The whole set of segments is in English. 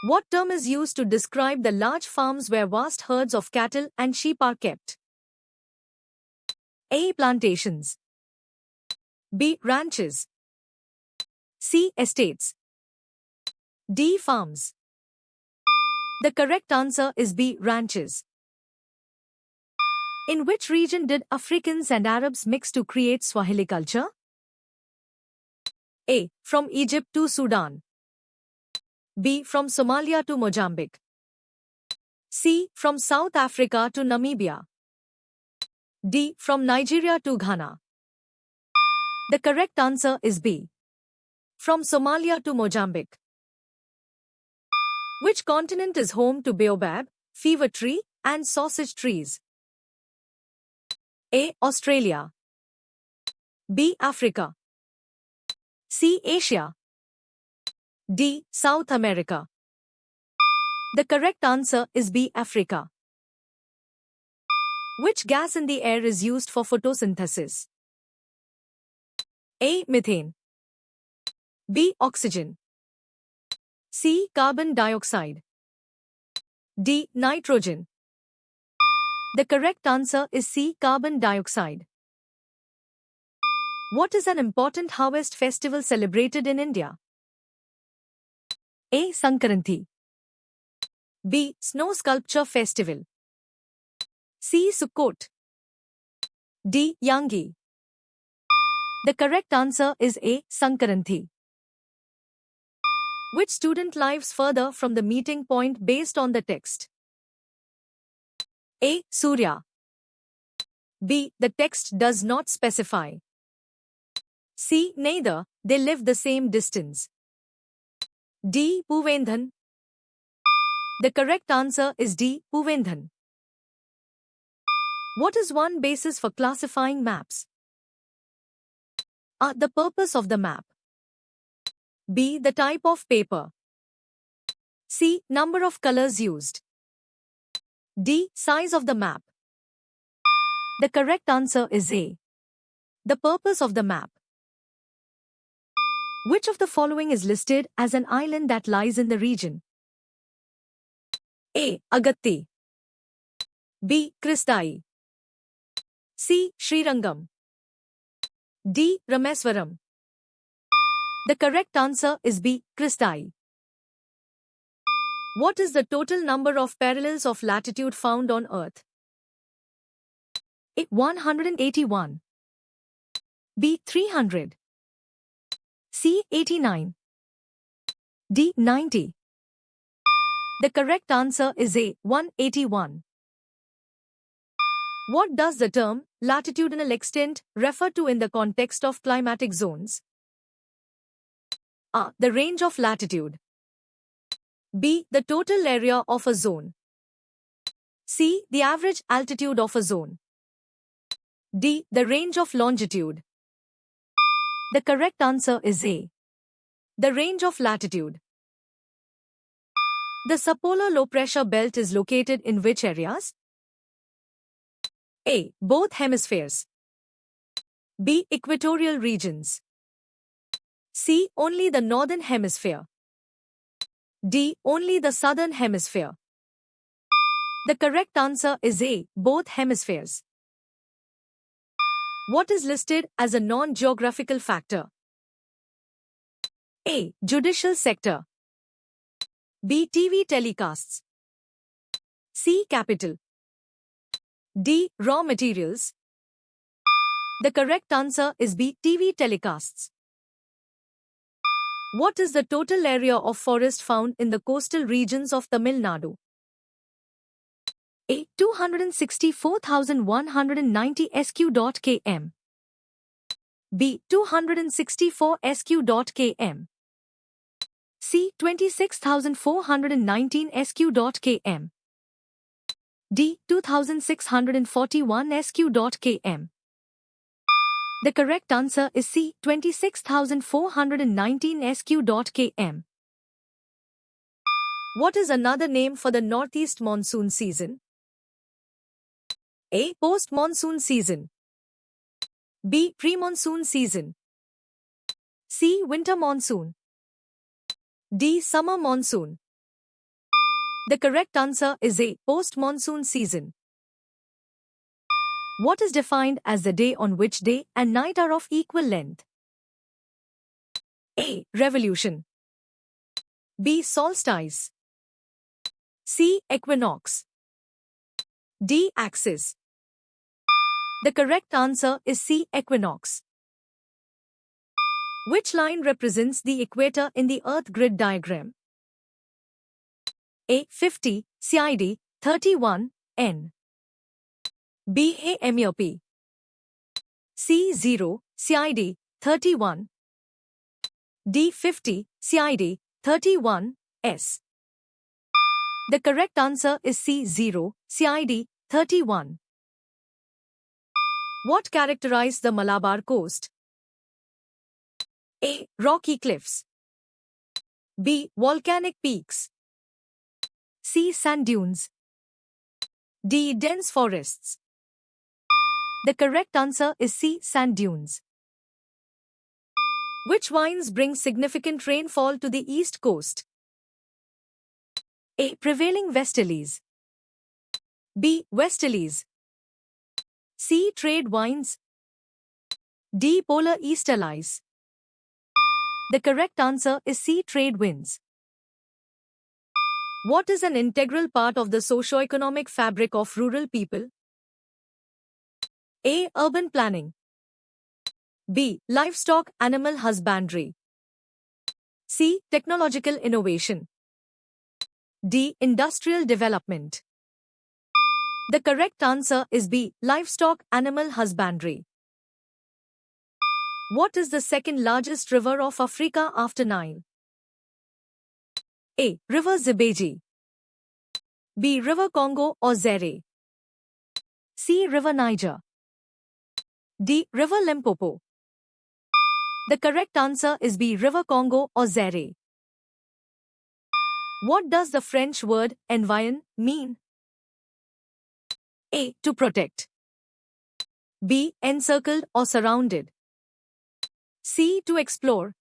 What term is used to describe the large farms where vast herds of cattle and sheep are kept? A. Plantations. B. Ranches. C. Estates. D. Farms. The correct answer is B. Ranches. In which region did Africans and Arabs mix to create Swahili culture? A. From Egypt to Sudan. B. From Somalia to Mozambique. C. From South Africa to Namibia. D. From Nigeria to Ghana. The correct answer is B. From Somalia to Mozambique. Which continent is home to baobab, fever tree, and sausage trees? A. Australia. B. Africa. C. Asia. D. South America. The correct answer is B. Africa. Which gas in the air is used for photosynthesis? A. Methane. B. Oxygen. C. Carbon dioxide. D. Nitrogen. The correct answer is C. Carbon dioxide. What is an important harvest festival celebrated in India? A. Sankaranti. B. Snow Sculpture Festival. C. Sukkot. D. Yangi. The correct answer is A. Sankaranti. Which student lives further from the meeting point based on the text? A. Surya. B. The text does not specify. C. Neither, they live the same distance. D. Puvendhan. The correct answer is D. Puvendhan. What is one basis for classifying maps? A. The purpose of the map. B. The type of paper. C. Number of colors used. D. Size of the map. The correct answer is A. The purpose of the map. Which of the following is listed as an island that lies in the region? A. Agatti. B. Kristai. C. Srirangam. D. Rameswaram. The correct answer is B. Kristai. What is the total number of parallels of latitude found on Earth? A. 181. B. 300. C. 89. D. 90. The correct answer is A. 181. What does the term latitudinal extent refer to in the context of climatic zones? A. The range of latitude. B. The total area of a zone. C. The average altitude of a zone. D. The range of longitude. The correct answer is A. The range of latitude. The subpolar low-pressure belt is located in which areas? A. Both hemispheres. B. Equatorial regions. C. Only the northern hemisphere. D. Only the southern hemisphere. The correct answer is A. Both hemispheres. What is listed as a non-geographical factor? A. Judicial sector. B. TV telecasts. C. Capital. D. Raw materials. The correct answer is B. TV telecasts. What is the total area of forest found in the coastal regions of Tamil Nadu? A. 264,190 sq.km. B. 264 sq.km. C. 26,419 sq.km. D. 2,641 sq.km. The correct answer is C. 26,419 sq.km. What is another name for the northeast monsoon season? A. Post-monsoon season. B. Pre-monsoon season. C. Winter monsoon. D. Summer monsoon. The correct answer is A. Post-monsoon season. What is defined as the day on which day and night are of equal length? A. Revolution. B. Solstice. C. Equinox. D. Axis. The correct answer is C. Equinox. Which line represents the equator in the Earth grid diagram? A. 50, CID, 31, N. B. AMOP. C. 0, CID, 31. D. 50, CID, 31, S. The correct answer is C. 0, CID, 31. What characterized the Malabar coast? A. Rocky cliffs. B. Volcanic peaks. C. Sand dunes. D. Dense forests. The correct answer is C. Sand dunes. Which vines bring significant rainfall to the east coast? A. Prevailing westerlies. B. Westerlies. C. Trade vines. D. Polar easterlies. The correct answer is C. Trade winds. What is an integral part of the socio-economic fabric of rural people? A. Urban planning. B. Livestock animal husbandry. C. Technological innovation. D. Industrial development. The correct answer is B. Livestock animal husbandry. What is the second largest river of Africa after Nile? A. River Zambezi. B. River Congo or Zaire. C. River Niger. D. River Limpopo. The correct answer is B. River Congo or Zaire. What does the French word environ mean? A. To protect. B. Encircled or surrounded. C. To explore.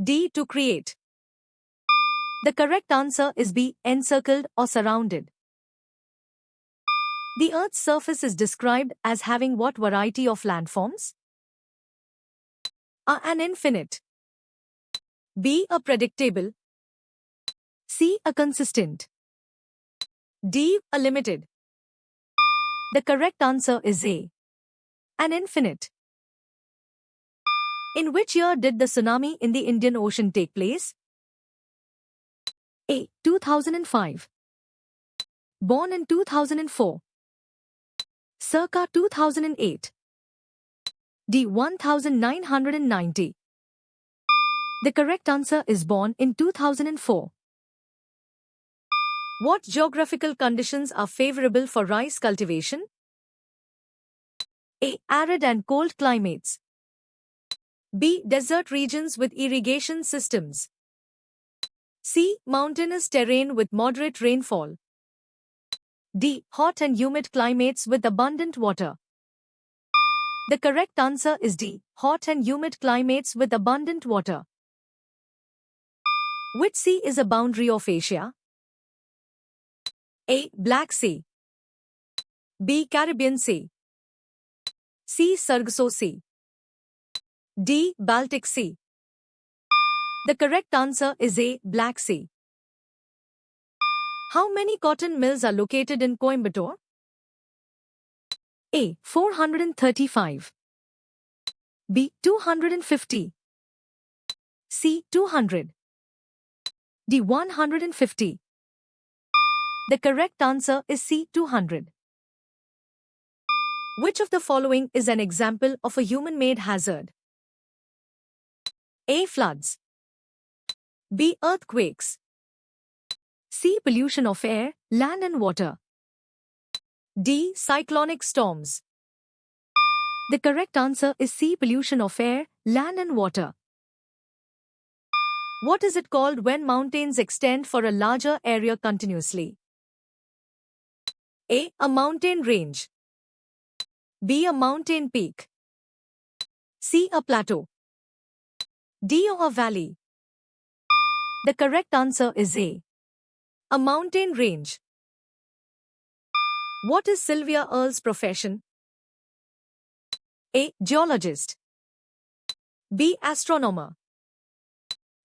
D. To create. The correct answer is B. Encircled or surrounded. The Earth's surface is described as having what variety of landforms? A. An infinite. B. A predictable. C. A consistent. D. A limited. The correct answer is A. An infinite. In which year did the tsunami in the Indian Ocean take place? A. 2005. Born in 2004. Circa 2008. D. 1990. The correct answer is born in 2004. What geographical conditions are favorable for rice cultivation? A. Arid and cold climates. B. Desert regions with irrigation systems. C. Mountainous terrain with moderate rainfall. D. Hot and humid climates with abundant water. The correct answer is D. Hot and humid climates with abundant water. Which sea is a boundary of Asia? A. Black Sea. B. Caribbean Sea. C. Sargasso Sea. D. Baltic Sea. The correct answer is A. Black Sea. How many cotton mills are located in Coimbatore? A. 435. B. 250. C. 200. D. 150. The correct answer is C. 200. Which of the following is an example of a human-made hazard? A. Floods. B. Earthquakes. C. Pollution of air, land and water. D. Cyclonic storms. The correct answer is C. Pollution of air, land and water. What is it called when mountains extend for a larger area continuously? A. A mountain range. B. A mountain peak. C. A plateau. D. A valley. The correct answer is A. A mountain range. What is Sylvia Earle's profession? A. Geologist. B. Astronomer.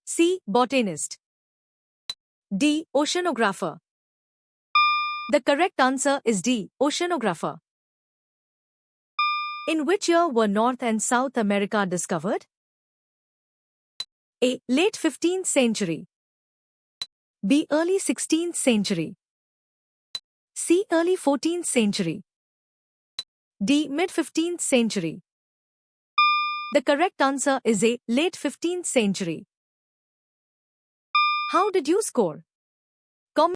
C. Botanist. D. Oceanographer. The correct answer is D. Oceanographer. In which year were North and South America discovered? A. Late 15th century. B. Early 16th century. C. Early 14th century. D. Mid 15th century. The correct answer is A. Late 15th century. How did you score?